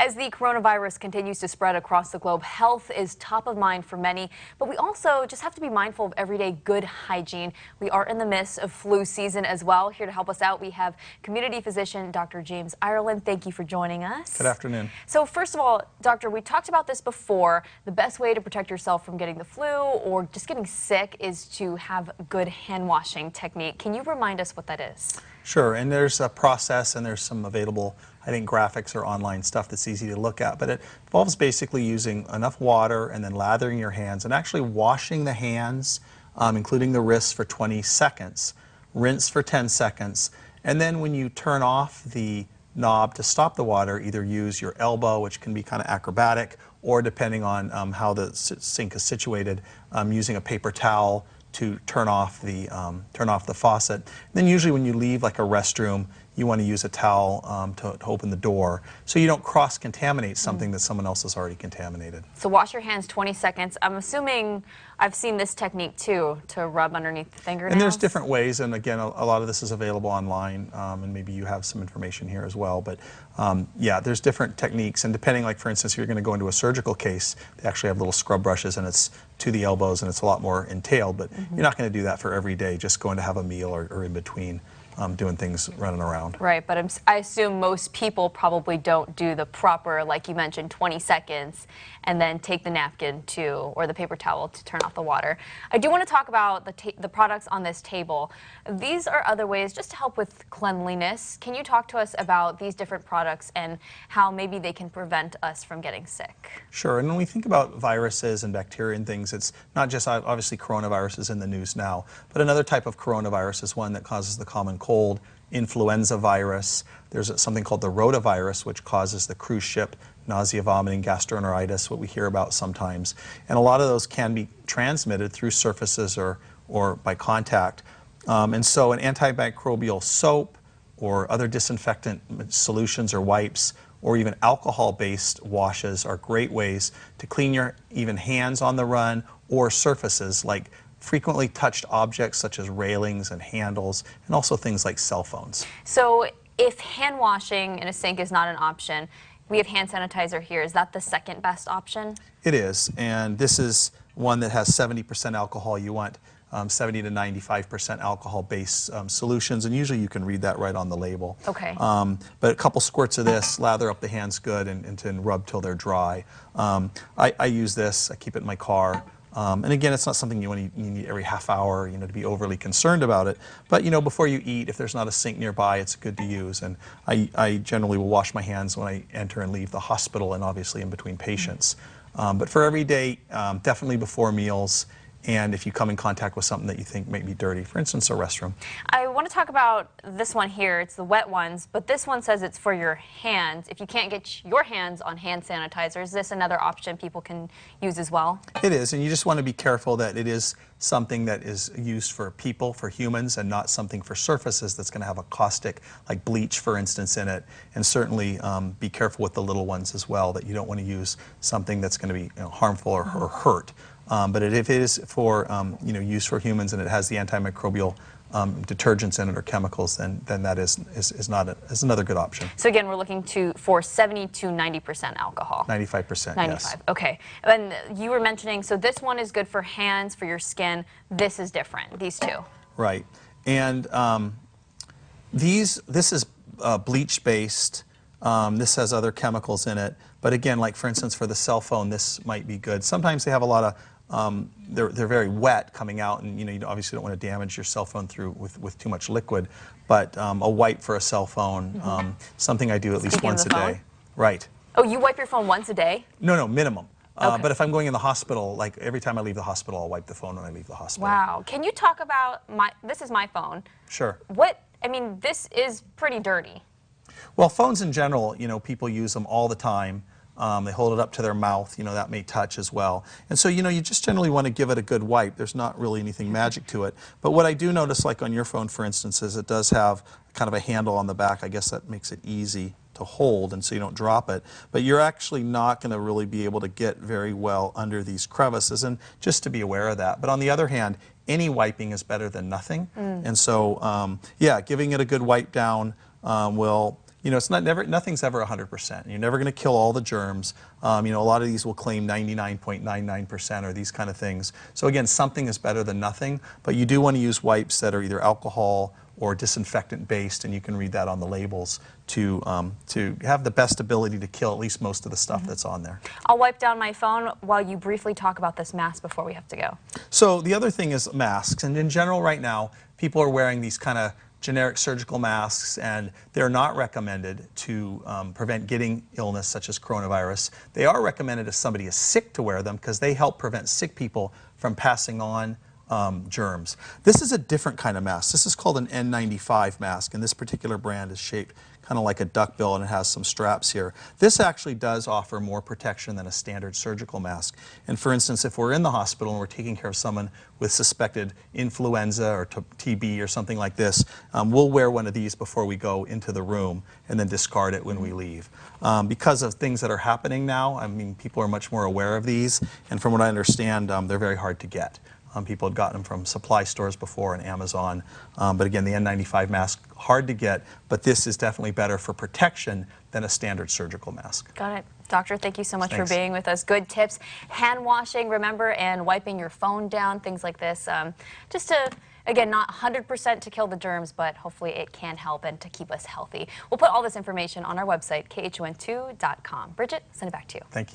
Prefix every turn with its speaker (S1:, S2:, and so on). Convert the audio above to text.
S1: As the coronavirus continues to spread across the globe, health is top of mind for many, but we also just have to be mindful of everyday good hygiene. We are in the midst of flu season as well. Here to help us out, we have community physician Dr. James Ireland. Thank you for joining us.
S2: Good afternoon.
S1: So first of all, doctor, we talked about this before. The best way to protect yourself from getting the flu or just getting sick is to have good hand washing technique. Can you remind us what that is?
S2: Sure, and there's a process and there's some available, I think, graphics or online stuff that's easy to look at, but it involves basically using enough water and then lathering your hands and actually washing the hands, including the wrists, for 20 seconds, rinse for 10 seconds, and then when you turn off the knob to stop the water, either use your elbow, which can be kind of acrobatic, or depending on how the sink is situated, using a paper towel to turn off the faucet. And then usually when you leave like a restroom, you want to use a towel to open the door so you don't cross-contaminate something that someone else has already contaminated.
S1: So wash your hands 20 seconds. I'm assuming I've seen this technique too, to rub underneath the fingernails.
S2: And there's different ways, and again, a lot of this is available online, and maybe you have some information here as well. But yeah, there's different techniques, and depending, like for instance, if you're going to go into a surgical case, they actually have little scrub brushes, and it's to the elbows, and it's a lot more entailed. But you're not going to do that for every day, just going to have a meal or in between. Doing things running around.
S1: Right, but I assume most people probably don't do the proper, like you mentioned, 20 seconds and then take the napkin or the paper towel to turn off the water. I do want to talk about the products on this table. These are other ways just to help with cleanliness. Can you talk to us about these different products and how maybe they can prevent us from getting sick?
S2: Sure, and when we think about viruses and bacteria and things, it's not just obviously coronavirus is in the news now, but another type of coronavirus is one that causes the common cold, influenza virus. There's something called the rotavirus, which causes the cruise ship nausea, vomiting, gastroenteritis, what we hear about sometimes. And a lot of those can be transmitted through surfaces or by contact. And so an antibacterial soap or other disinfectant solutions or wipes or even alcohol-based washes are great ways to clean your even hands on the run or surfaces like frequently touched objects such as railings and handles, and also things like cell phones. So
S1: if hand washing in a sink is not an option, we have hand sanitizer here. Is that the second best option?
S2: It is, and this is one that has 70% alcohol. You want 70 to 95% alcohol-based solutions, and usually you can read that right on the label.
S1: Okay.
S2: But a couple squirts of this, lather up the hands good, and then rub till they're dry. I use this. I keep it in my car. And again, it's not something you need every half hour, to be overly concerned about it. But before you eat, if there's not a sink nearby, it's good to use. And I generally will wash my hands when I enter and leave the hospital, and obviously in between patients. But for every day, definitely before meals. And if you come in contact with something that you think may be dirty, for instance, a restroom.
S1: I want to talk about this one here. It's the wet ones, but this one says it's for your hands. If you can't get your hands on hand sanitizer, is this another option people can use as well?
S2: It is, and you just want to be careful that it is something that is used for people, for humans, and not something for surfaces that's going to have a caustic, like bleach, for instance, in it. And certainly be careful with the little ones as well, that you don't want to use something that's going to be harmful or hurt. But if it is for use for humans and it has the antimicrobial detergents in it or chemicals, then that is another good option.
S1: So again, we're looking for 70 to 90% alcohol.
S2: 95%.
S1: 95.
S2: Yes.
S1: Okay. And you were mentioning, so this one is good for hands, for your skin. This is different. These two.
S2: Right. And this is bleach based. This has other chemicals in it. But again, like for instance, for the cell phone, this might be good. Sometimes they have a lot of they're very wet coming out, and you obviously don't want to damage your cell phone with too much liquid. But a wipe for a cell phone, something I do at least once a day. Right.
S1: Oh, you wipe your phone once a day?
S2: No, minimum.
S1: Okay.
S2: But if I'm going in the hospital, like every time I leave the hospital, I'll wipe the phone when I leave the hospital.
S1: Wow. Can you talk about this is my phone.
S2: Sure.
S1: This is pretty dirty.
S2: Well, phones in general, people use them all the time. They hold it up to their mouth, that may touch as well. And so, you just generally want to give it a good wipe. There's not really anything magic to it. But what I do notice, like on your phone, for instance, is it does have kind of a handle on the back. I guess that makes it easy to hold, and so you don't drop it. But you're actually not going to really be able to get very well under these crevices, and just to be aware of that. But on the other hand, any wiping is better than nothing. And so, yeah, giving it a good wipe down will It's nothing's ever 100%. You're never going to kill all the germs. A lot of these will claim 99.99% or these kind of things. So again, something is better than nothing, but you do want to use wipes that are either alcohol or disinfectant based, and you can read that on the labels to have the best ability to kill at least most of the stuff that's on there.
S1: I'll wipe down my phone while you briefly talk about this mask before we have to go.
S2: So the other thing is masks, and in general right now, people are wearing these kind of generic surgical masks, and they're not recommended to prevent getting illness such as coronavirus. They are recommended if somebody is sick to wear them because they help prevent sick people from passing on germs. This is a different kind of mask. This is called an N95 mask, and this particular brand is shaped kind of like a duckbill, and it has some straps here. This actually does offer more protection than a standard surgical mask. And for instance, if we're in the hospital and we're taking care of someone with suspected influenza or TB or something like this, we'll wear one of these before we go into the room and then discard it when we leave. Because of things that are happening now, I mean, people are much more aware of these, and from what I understand, they're very hard to get. People had gotten them from supply stores before and Amazon. But again, the N95 mask, hard to get, but this is definitely better for protection than a standard surgical mask.
S1: Got it. Doctor, thank you so much
S2: Thanks.
S1: for being with us. Good tips. Hand washing, remember, and wiping your phone down, things like this. Just to, again, not 100% to kill the germs, but hopefully it can help and to keep us healthy. We'll put all this information on our website, khon2.com. Bridget, send it back to you.
S2: Thank you.